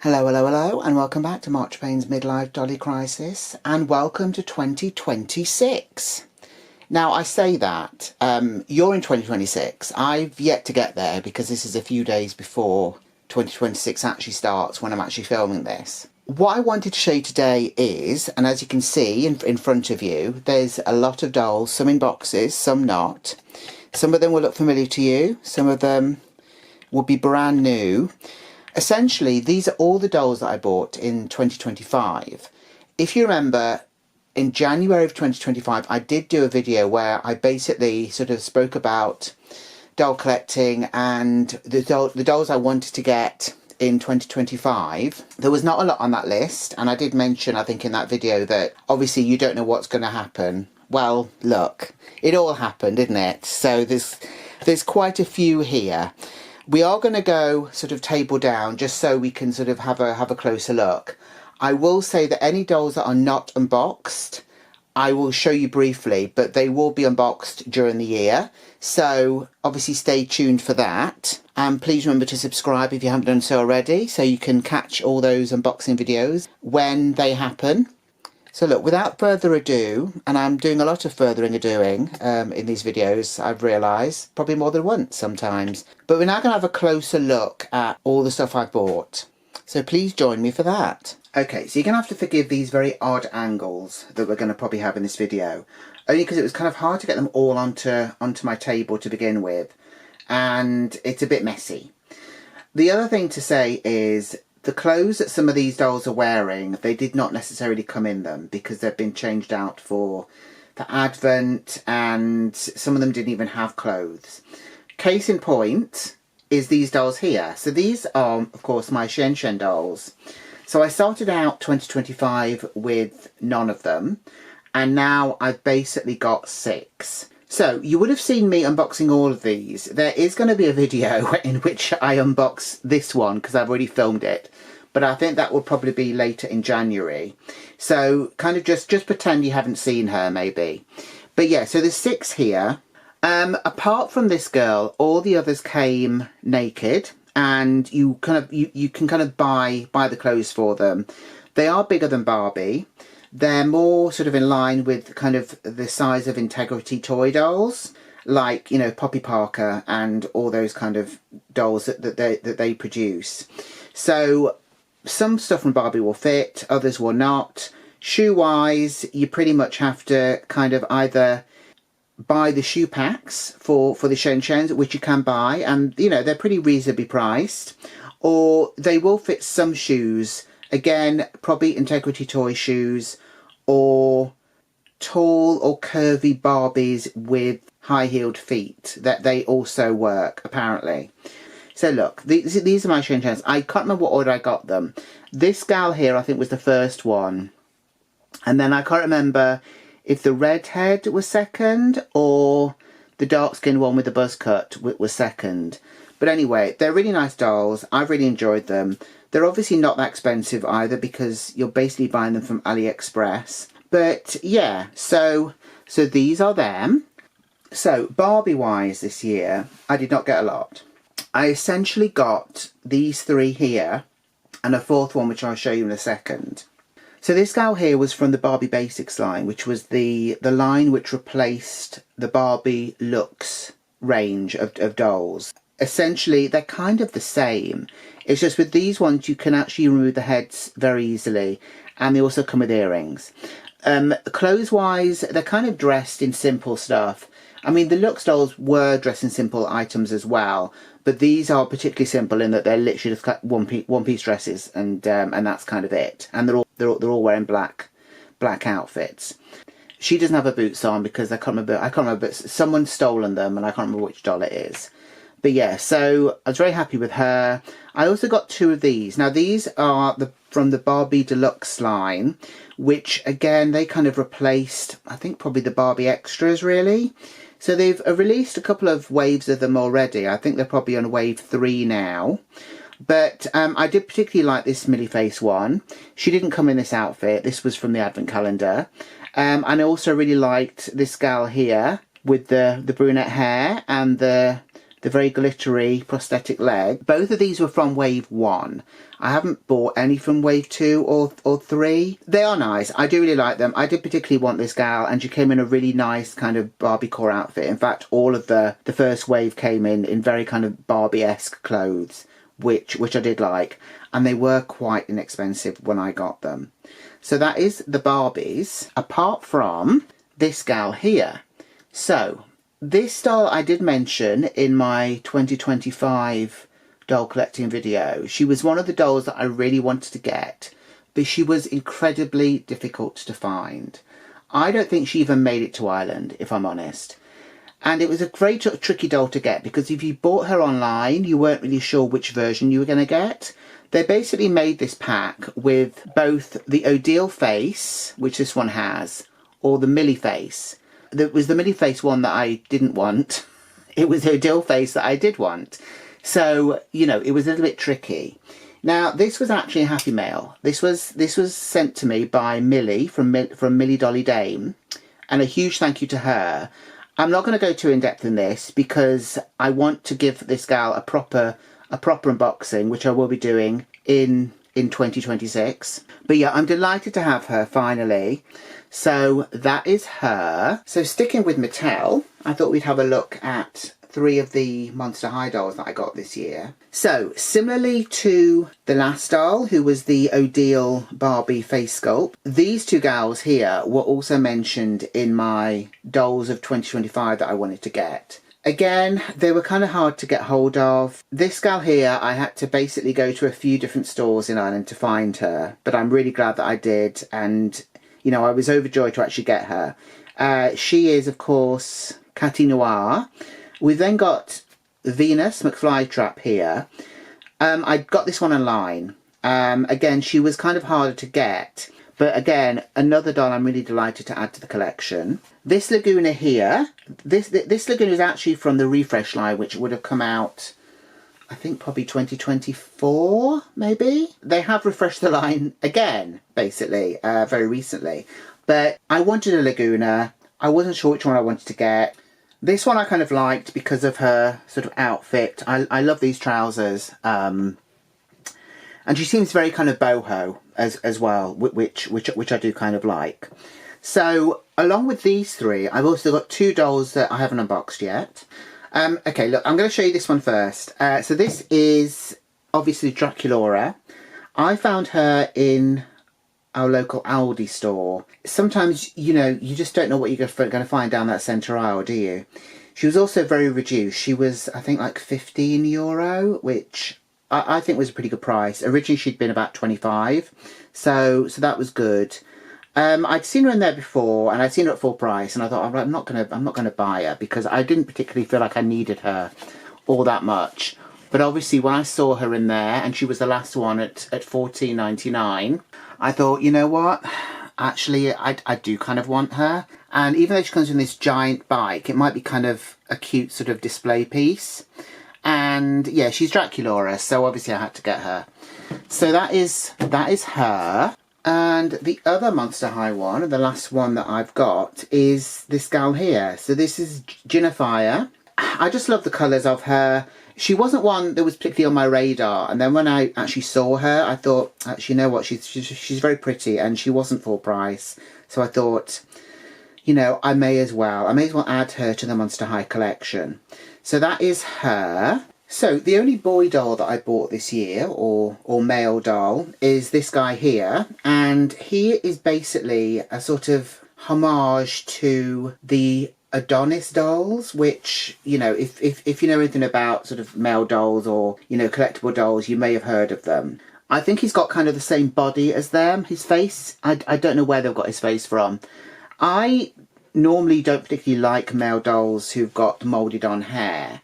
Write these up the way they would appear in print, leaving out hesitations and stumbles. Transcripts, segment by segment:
Hello, hello, hello, and welcome back to March Payne's Midlife Dolly Crisis, and welcome to 2026. Now, I say that, you're in 2026. I've yet to get there because this is a few days before 2026 actually starts when I'm actually filming this. What I wanted to show you today is, and as you can see in front of you, there's a lot of dolls, some in boxes, some not. Some of them will look familiar to you, some of them will be brand new. Essentially, these are all the dolls that I bought in 2025. If you remember, in January of 2025, I did do a video where I basically sort of spoke about doll collecting and the dolls I wanted to get in 2025. There was not a lot on that list, and I did mention, I think in that video, that obviously you don't know what's going to happen. Well, look, it all happened, didn't it? So there's quite a few here. We are going to go sort of table down just so we can sort of have a closer look. I will say that any dolls that are not unboxed, I will show you briefly, but they will be unboxed during the year. So obviously stay tuned for that. And please remember to subscribe if you haven't done so already, so you can catch all those unboxing videos when they happen. So look, without further ado, and I'm doing a lot of furthering and doing in these videos, I've realised, probably more than once sometimes. But we're now going to have a closer look at all the stuff I bought. So please join me for that. Okay, so you're going to have to forgive these very odd angles that we're going to probably have in this video. Only because it was kind of hard to get them all onto my table to begin with. And it's a bit messy. The other thing to say is, the clothes that some of these dolls are wearing, they did not necessarily come in them because they've been changed out for Advent, and some of them didn't even have clothes. Case in point is these dolls here. So these are, of course, my Shenshen dolls. So I started out 2025 with none of them, and now I've basically got 6. So you would have seen me unboxing all of these. There is going to be a video in which I unbox this one because I've already filmed it. But I think that will probably be later in January. So kind of just pretend you haven't seen her maybe. But yeah, so there's 6 here. Apart from this girl, all the others came naked. And you can kind of buy the clothes for them. They are bigger than Barbie. They're more sort of in line with kind of the size of Integrity toy dolls, like, you know, Poppy Parker and all those kind of dolls that they produce. So some stuff from Barbie will fit, others will not. Shoe-wise, you pretty much have to kind of either buy the shoe packs for the Shenshens, which you can buy, and, you know, they're pretty reasonably priced, or they will fit some shoes. Again, probably Integrity toy shoes, or tall or curvy Barbies with high-heeled feet. That they also work, apparently. So look, these are my Shenshens. I can't remember what order I got them. This gal here, I think, was the first one. And then I can't remember if the redhead was second, or the dark-skinned one with the buzz cut was second. But anyway, they're really nice dolls. I've really enjoyed them. They're obviously not that expensive either because you're basically buying them from AliExpress. But yeah, so these are them. So Barbie-wise this year, I did not get a lot. I essentially got these 3 here and a 4th one, which I'll show you in a second. So this gal here was from the Barbie Basics line, which was the line which replaced the Barbie Luxe range of dolls. Essentially, they're kind of the same. It's just with these ones, you can actually remove the heads very easily. And they also come with earrings. Clothes-wise, they're kind of dressed in simple stuff. I mean, the Luxe dolls were dressed in simple items as well. But these are particularly simple in that they're literally just one-piece dresses. And that's kind of it. And they're all wearing black outfits. She doesn't have her boots on because I can't remember, but someone's stolen them and I can't remember which doll it is. But yeah, so I was very happy with her. I also got 2 of these. Now these are from the Barbie Deluxe line, which again, they kind of replaced, I think, probably the Barbie Extras really. So they've released a couple of waves of them already. I think they're probably on wave 3 now. But I did particularly like this Millie Face one. She didn't come in this outfit. This was from the Advent calendar. And I also really liked this gal here with the brunette hair and the the very glittery prosthetic leg. Both of these were from wave 1. I haven't bought any from wave 2 or 3. They are nice. I do really like them. I did particularly want this gal, and she came in a really nice kind of Barbie core outfit. In fact, all of the first wave came in very kind of Barbie-esque clothes, which I did like, and they were quite inexpensive when I got them. So that is the Barbies, apart from this gal here. So this doll I did mention in my 2025 doll collecting video. She was one of the dolls that I really wanted to get, but she was incredibly difficult to find. I don't think she even made it to Ireland, if I'm honest. And it was a very tricky doll to get, because if you bought her online, you weren't really sure which version you were going to get. They basically made this pack with both the Odile face, which this one has, or the Millie face. It was the Millie face one that I didn't want. It was the Odile face that I did want. So, you know, it was a little bit tricky. Now, this was actually a Happy Mail. This was sent to me by Millie from Millie Dolly Dame, and a huge thank you to her. I'm not going to go too in depth in this because I want to give this gal a proper unboxing, which I will be doing in 2026. But yeah, I'm delighted to have her finally. So that is her. So sticking with Mattel, I thought we'd have a look at 3 of the Monster High dolls that I got this year. So similarly to the last doll, who was the Odile Barbie face sculpt, these 2 gals here were also mentioned in my dolls of 2025 that I wanted to get. Again, they were kind of hard to get hold of. This gal here, I had to basically go to a few different stores in Ireland to find her, but I'm really glad that I did, and you know, I was overjoyed to actually get her. She is, of course, Catty Noir. We've then got Venus McFlytrap here. I got this one online. Again, she was kind of harder to get, but again, another doll I'm really delighted to add to the collection. This Laguna here, this Laguna is actually from the Refresh line, which would have come out, I think, probably 2024, maybe? They have refreshed the line again, basically, very recently. But I wanted a Laguna. I wasn't sure which one I wanted to get. This one I kind of liked because of her sort of outfit. I love these trousers. And she seems very kind of boho as well, which I do kind of like. So along with these 3, I've also got 2 dolls that I haven't unboxed yet. Okay, look, I'm going to show you this one first. So this is obviously Draculaura. I found her in our local Aldi store. Sometimes, you know, you just don't know what you're going to find down that centre aisle, do you? She was also very reduced. She was, I think, like €15, which I think was a pretty good price. Originally, she'd been about 25, so that was good. I'd seen her in there before, and I'd seen her at full price, and I thought, I'm not gonna buy her because I didn't particularly feel like I needed her all that much. But obviously, when I saw her in there, and she was the last one at $14.99, I thought, you know what? Actually, I do kind of want her. And even though she comes in this giant bike, it might be kind of a cute sort of display piece. And yeah, she's Draculaura, so obviously I had to get her. So that is her. And the other Monster High one, the last one that I've got, is this gal here. So this is Ginafire. I just love the colours of her. She wasn't one that was particularly on my radar, and then when I actually saw her, I thought, actually, you know what, she's very pretty, and she wasn't full price. So I thought, you know, I may as well add her to the Monster High collection. So that is her. So the only boy doll that I bought this year, or male doll, is this guy here, and he is basically a sort of homage to the Adonis dolls, which, you know, if you know anything about sort of male dolls or, you know, collectible dolls, you may have heard of them. I think he's got kind of the same body as them. His face, I don't know where they've got his face from. I normally don't particularly like male dolls who've got moulded on hair.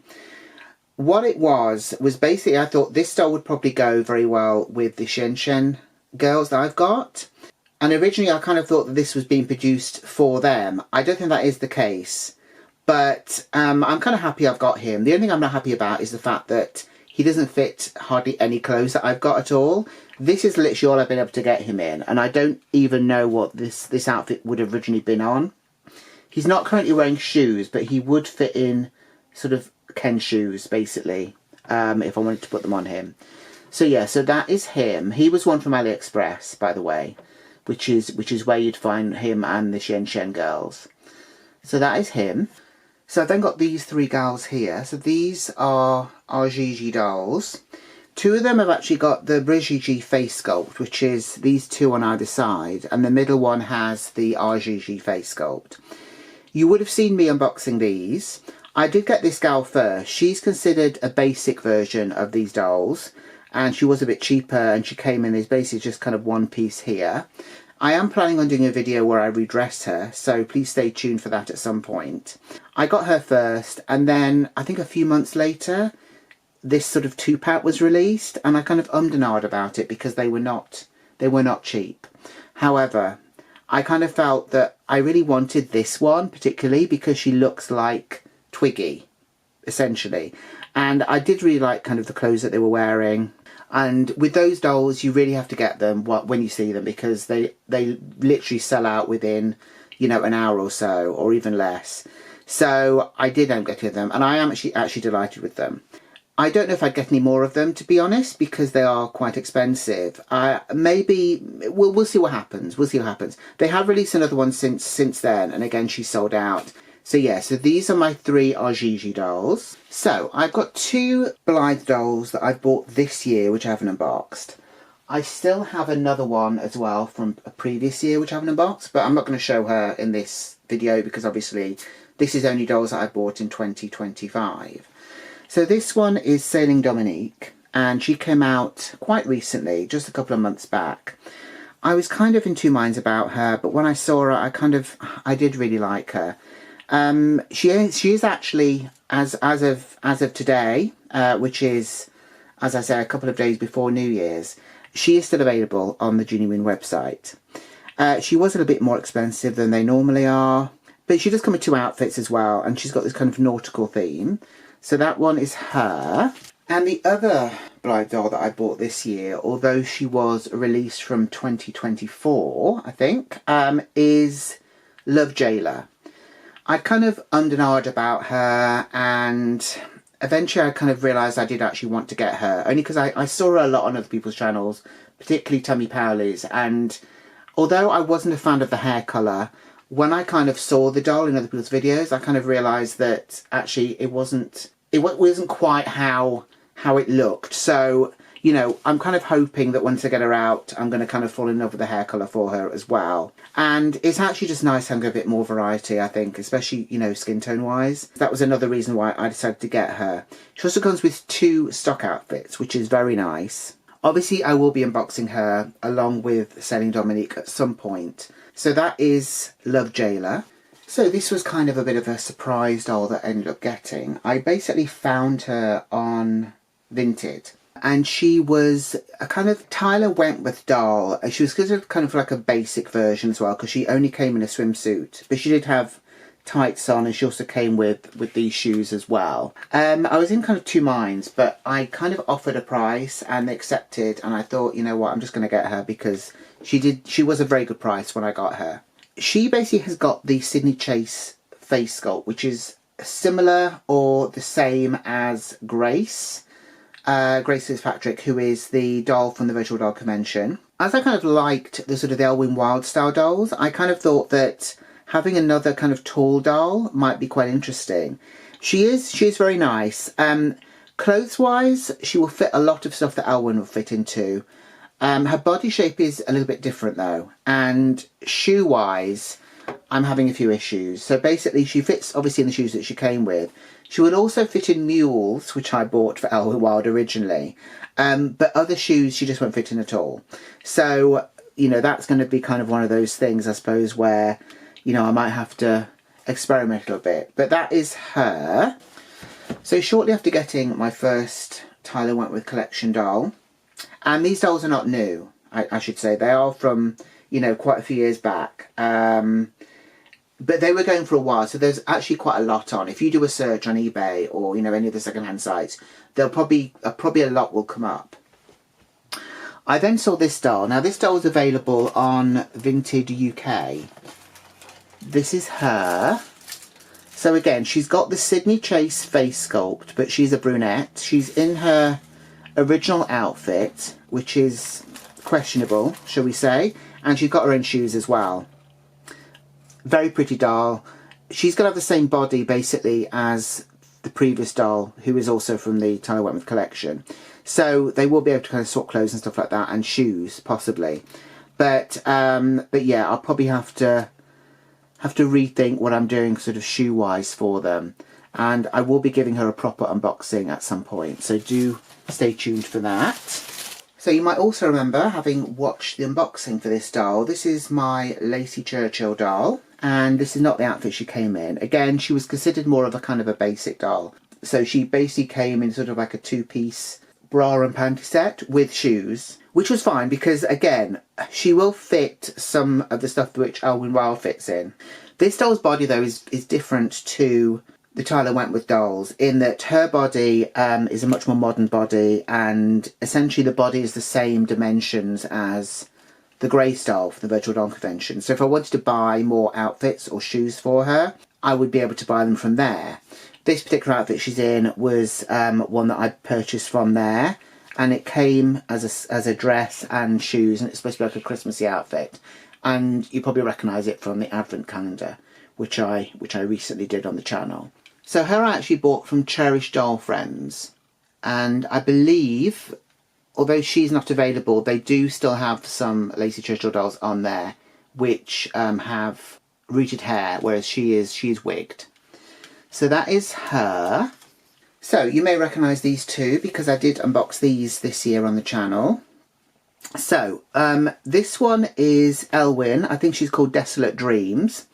What it was basically I thought this doll would probably go very well with the Shenshen girls that I've got. And originally I kind of thought that this was being produced for them. I don't think that is the case. But I'm kind of happy I've got him. The only thing I'm not happy about is the fact that he doesn't fit hardly any clothes that I've got at all. This is literally all I've been able to get him in. And I don't even know what this outfit would have originally been on. He's not currently wearing shoes, but he would fit in sort of Ken shoes, basically, if I wanted to put them on him. So yeah, so that is him. He was one from AliExpress, by the way, which is where you'd find him and the Shenshen girls. So that is him. So I've then got these three gals here. So these are our Gigi dolls. Two of them have actually got the Gigi face sculpt, which is these two on either side, and the middle one has the Gigi face sculpt. You would have seen me unboxing these. I did get this gal first. She's considered a basic version of these dolls, and she was a bit cheaper, and she came in as basically just kind of one piece here. I am planning on doing a video where I redress her, so please stay tuned for that at some point. I got her first, and then I think a few months later, this sort of 2-pack was released, and I kind of ummed and ahed about it because they were not cheap. However, I kind of felt that I really wanted this one particularly because she looks like Twiggy, essentially. And I did really like kind of the clothes that they were wearing. And with those dolls, you really have to get them when you see them, because they literally sell out within, you know, an hour or so, or even less. So I did end up getting them, and I am actually delighted with them. I don't know if I'd get any more of them, to be honest, because they are quite expensive. Maybe we'll see what happens. We'll see what happens. They have released another one since then, and again she's sold out. So yeah, so these are my three Gigi dolls. So I've got two Blythe dolls that I've bought this year, which I haven't unboxed. I still have another one as well from a previous year, which I haven't unboxed, but I'm not going to show her in this video because obviously this is only dolls that I bought in 2025. So this one is Sailing Dominique, and she came out quite recently, just a couple of months back. I was kind of in two minds about her, but when I saw her, I did really like her. She is actually, as of today, which is, as I say, a couple of days before New Year's, she is still available on the Genuine website. She was a little bit more expensive than they normally are, but she does come with two outfits as well, and she's got this kind of nautical theme. So that one is her. And the other Blythe doll that I bought this year, although she was released from 2024, I think, is Love Jailer. I kind of ummed and ahed about her, and eventually I kind of realised I did actually want to get her, only because I saw her a lot on other people's channels, particularly Tammy Powley's, and although I wasn't a fan of the hair colour, when I kind of saw the doll in other people's videos, I kind of realised that actually it wasn't quite how it looked. So, you know, I'm kind of hoping that once I get her out, I'm going to kind of fall in love with the hair colour for her as well. And it's actually just nice having a bit more variety, I think, especially, you know, skin tone wise. That was another reason why I decided to get her. She also comes with two stock outfits, which is very nice. Obviously, I will be unboxing her along with Sailing Dominique at some point. So that is Love Jailer. So this was kind of a bit of a surprise doll that I ended up getting. I basically found her on Vinted, and she was a kind of Tyler Wentworth doll. She was kind of like a basic version as well, because she only came in a swimsuit, but she did have tights on, and she also came with these shoes as well. I was in kind of two minds, but I kind of offered a price and they accepted, and I thought, you know what, I'm just going to get her because she was a very good price when I got her. She basically has got the Sydney Chase face sculpt, which is similar or the same as Grace. Grace Fitzpatrick, who is the doll from the Virtual Doll Convention. As I kind of liked the sort of the Elwin Wild style dolls, I kind of thought that having another kind of tall doll might be quite interesting. She is very nice. Clothes wise, she will fit a lot of stuff that Elwin will fit into. Her body shape is a little bit different though, and shoe wise I'm having a few issues. So basically she fits obviously in the shoes that she came with. She would also fit in mules, which I bought for Elwin Wild originally, but other shoes she just won't fit in at all. So, you know, that's going to be kind of one of those things, I suppose, where, you know, I might have to experiment a little bit. But that is her. So shortly after getting my first Tyler Wentworth collection doll, and these dolls are not new, I should say. They are from, you know, quite a few years back. But they were going for a while, so there's actually quite a lot on. If you do a search on eBay or, you know, any of the secondhand sites, there'll probably a lot will come up. I then saw this doll. Now this doll is available on Vinted UK. This is her. So again, she's got the Sydney Chase face sculpt, but she's a brunette. She's in her original outfit, which is questionable, shall we say, and she's got her own shoes as well. Very pretty doll. She's going to have the same body basically as the previous doll, who is also from the Tyler Wentworth collection. So they will be able to kind of swap clothes and stuff like that, and shoes possibly. But yeah, I'll probably have to rethink what I'm doing sort of shoe wise for them, and I will be giving her a proper unboxing at some point. So do stay tuned for that. So you might also remember having watched the unboxing for this doll. This is my Lacy Churchill doll, and this is not the outfit she came in. Again, she was considered more of a kind of a basic doll. So she basically came in sort of like a two-piece bra and panty set with shoes, which was fine because, again, she will fit some of the stuff which Elwin Wild fits in. This doll's body, though, is different to the Tyler Wentworth dolls in that her body is a much more modern body, and essentially the body is the same dimensions as the Grace doll for the Virtual Doll Convention. So if I wanted to buy more outfits or shoes for her, I would be able to buy them from there. This particular outfit she's in was one that I purchased from there, and it came as a dress and shoes, and it's supposed to be like a Christmassy outfit. And you probably recognise it from the Advent calendar, which I recently did on the channel. So her I actually bought from Cherished Doll Friends, and I believe, although she's not available, they do still have some Lacy Churchill dolls on there which have rooted hair, whereas she is wigged. So that is her. So you may recognise these two because I did unbox these this year on the channel. So this one is Elwin. I think she's called Desolate Dreams.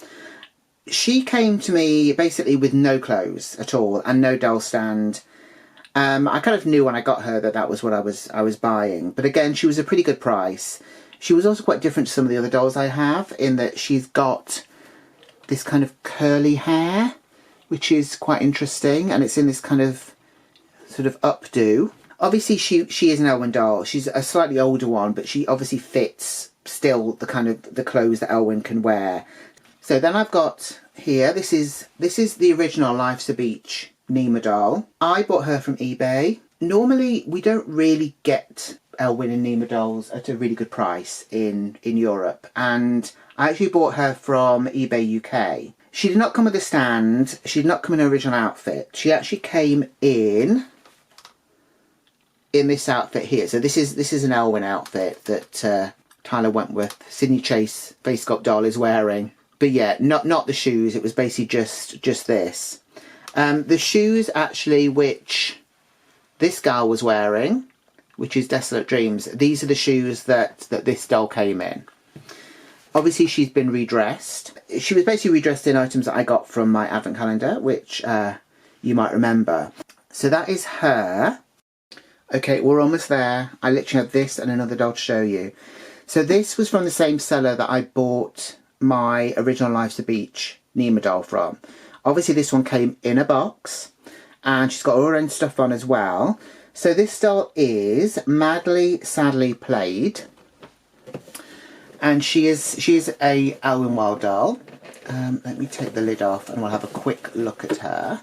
She came to me basically with no clothes at all and no doll stand. I kind of knew when I got her that was what I was buying. But again, she was a pretty good price. She was also quite different to some of the other dolls I have in that she's got this kind of curly hair, which is quite interesting, and it's in this kind of sort of updo. Obviously, she is an Elwin doll. She's a slightly older one, but she obviously fits still the kind of the clothes that Elwin can wear. So then I've got here, this is the original Life's a Beach Nema doll. I bought her from eBay. Normally, we don't really get Elwin and Nema dolls at a really good price in Europe, and I actually bought her from eBay UK. She did not come with a stand. She did not come in her original outfit. She actually came in this outfit here. So this is an Elwin outfit that Tyler Wentworth, Sydney Chase face sculpt doll is wearing. But yeah, not the shoes. It was basically just this. The shoes actually which this gal was wearing, which is Desolate Dreams, these are the shoes that this doll came in. Obviously she's been redressed. She was basically redressed in items that I got from my advent calendar, which you might remember. So that is her. Okay, we're almost there. I literally have this and another doll to show you. So this was from the same seller that I bought my original Life's a Beach Nema doll from. Obviously this one came in a box, and she's got all her own stuff on as well. So this doll is Madly Sadly Played, and she is a Elwin Wild doll. Let me take the lid off and we'll have a quick look at her.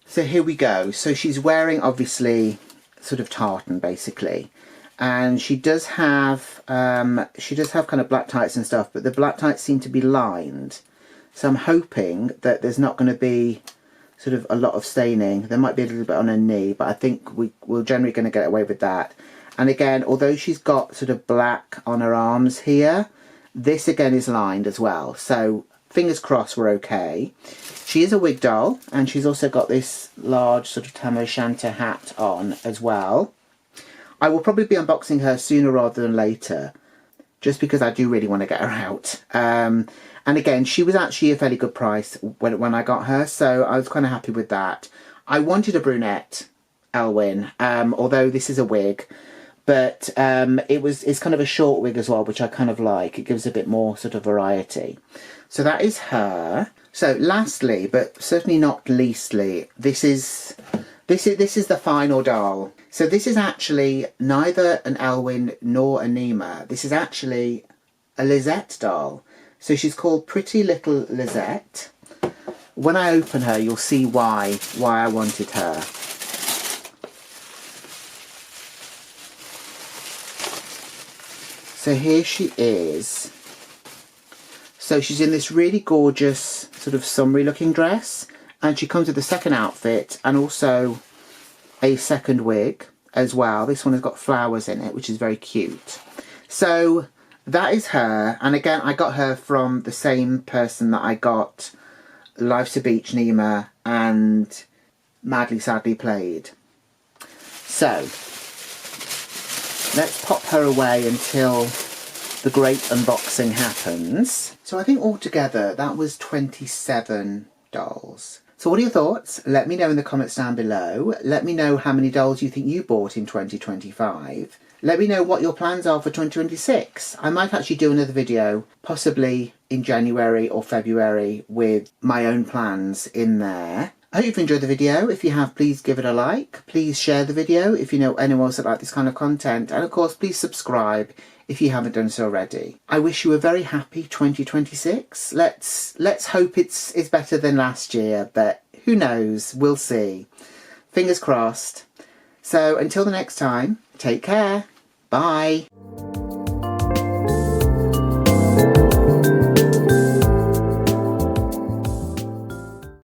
So here we go. So she's wearing obviously sort of tartan basically, and she does have kind of black tights and stuff, but the black tights seem to be lined. So I'm hoping that there's not going to be sort of a lot of staining. There might be a little bit on her knee, but I think we're generally going to get away with that. And again, although she's got sort of black on her arms here, this again is lined as well. So fingers crossed we're okay. She is a wig doll, and she's also got this large sort of Tam O'Shanter hat on as well. I will probably be unboxing her sooner rather than later, just because I do really want to get her out. And again, she was actually a fairly good price when I got her, so I was kind of happy with that. I wanted a brunette Elwin, although this is a wig, but it's kind of a short wig as well, which I kind of like. It gives a bit more sort of variety. So that is her. So lastly, but certainly not leastly, this is the final doll. So this is actually neither an Elwin nor a Nema. This is actually a Lisette doll. So she's called Pretty Little Lisette, when I open her, you'll see why I wanted her. So here she is. So she's in this really gorgeous sort of summery looking dress, and she comes with a second outfit and also a second wig as well. This one has got flowers in it, which is very cute. So that is her, and again I got her from the same person that I got Life's a Beach, Nema, and Madly Sadly Played. So let's pop her away until the great unboxing happens. So I think altogether that was 27 dolls. So what are your thoughts? Let me know in the comments down below. Let me know how many dolls you think you bought in 2025. Let me know what your plans are for 2026. I might actually do another video, possibly in January or February, with my own plans in there. I hope you've enjoyed the video. If you have, please give it a like. Please share the video if you know anyone else that like this kind of content. And of course, please subscribe if you haven't done so already. I wish you a very happy 2026. Let's hope it's better than last year, but who knows? We'll see. Fingers crossed. So until the next time, take care. Bye.